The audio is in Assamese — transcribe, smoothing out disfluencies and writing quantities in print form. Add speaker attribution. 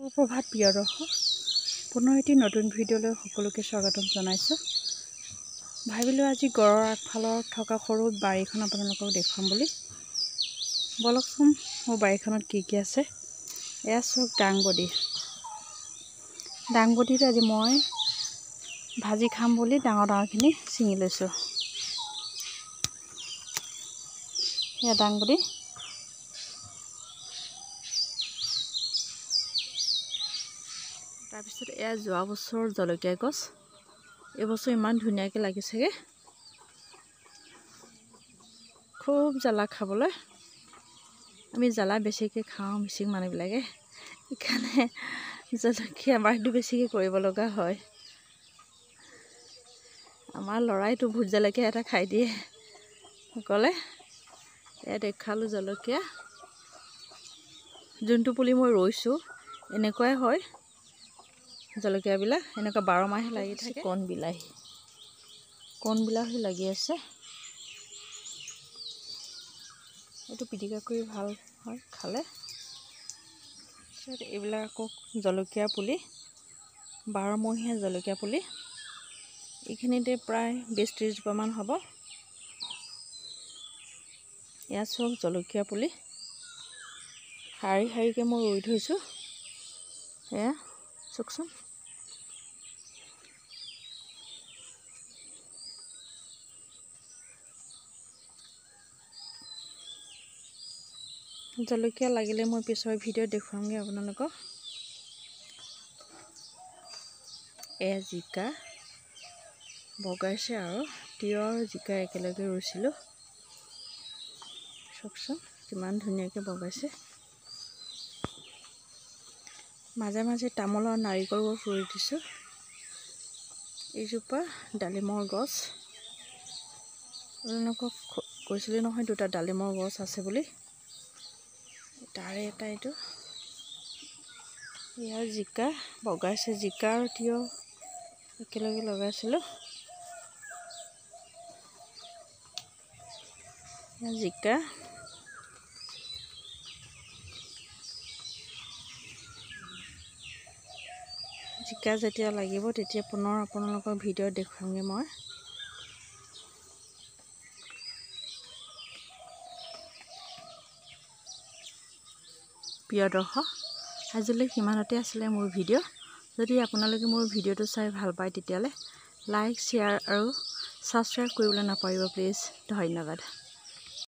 Speaker 1: সুপ্ৰভাত প্ৰিয় দৰ্শক, পুনৰ এটি নতুন ভিডিঅ'লৈ সকলোকে স্বাগতম জনাইছোঁ। ভাবিলোঁ আজি গড়ৰ আগফালৰ থকা সৰু বাৰীখন আপোনালোকক দেখুৱাম বুলি। বলকচোন মোৰ বাৰীখনত কি আছে। এয়া চাওক দাংবডি। দাংবডিটো আজি মই ভাজি খাম বুলি ডাঙৰখিনি ছিঙি লৈছোঁ। এয়া দাংবডি। তাৰপিছত এয়া যোৱা বছৰৰ জলকীয়া গছ। এইবছৰ ইমান ধুনীয়াকৈ লাগিছেগৈ, খুব জ্বালা খাবলৈ। আমি জ্বালা বেছিকৈ খাওঁ মিচিং মানুহবিলাকে, সেইকাৰণে জলকীয়া বাৰীটো বেছিকৈ কৰিব লগা হয়। আমাৰ ল'ৰাইতো ভোট জলকীয়া এটা খাই দিয়ে সকলে। এয়া দেখালোঁ জলকীয়া। যোনটো পুলি মই ৰুইছোঁ এনেকুৱাই হয় জলকীয়াবিলাক, এনেকুৱা 12 মাহে লাগি থাকে। কণ বিলাহী লাগি আছে। এইটো পিটিকা কৰি ভাল হয় খালে। তাৰপিছত এইবিলাক আকৌ জলকীয়া পুলি, 12মহীয়া জলকীয়া পুলি। এইখিনিতে প্ৰায় 20-30 জোপামান হ'ব। এয়া চব জলকীয়া পুলি শাৰী শাৰীকৈ মই ৰুই থৈছোঁ। এয়া চাওকচোন। জলকীয়া লাগিলে মই পিছৰ ভিডিঅ'ত দেখুৱামগৈ আপোনালোকক। এয়া জিকা বগাইছে আৰু তিয়ঁহ আৰু জিকা একেলগে ৰুইছিলোঁ। চাওকচোন কিমান ধুনীয়াকৈ বগাইছে। মাজে মাজে তামোল আৰু নাৰিকল গছ ৰুই দিছোঁ। এইজোপা ডালিমৰ গছ। আপোনালোকক কৈছিলোঁ নহয় 2টা ডালিমৰ গছ আছে বুলি। তাৰে এটা এইটো। ইয়াৰ জিকা বগাইছে। জিকা আৰু তিয়ঁহ একেলগে লগাইছিলোঁ। জিকা যেতিয়া লাগিব তেতিয়া পুনৰ আপোনালোকৰ ভিডিঅ'ত দেখুৱামগৈ মই। প্ৰিয় দৰ্শক, আজিলৈ সিমানতে আছিলে মোৰ ভিডিঅ'। যদি আপোনালোকে মোৰ ভিডিঅ'টো চাই ভাল পায় তেতিয়াহ'লে লাইক, শ্বেয়াৰ আৰু ছাবস্ক্ৰাইব কৰিবলৈ নাপাহৰিব প্লিজ। ধন্যবাদ।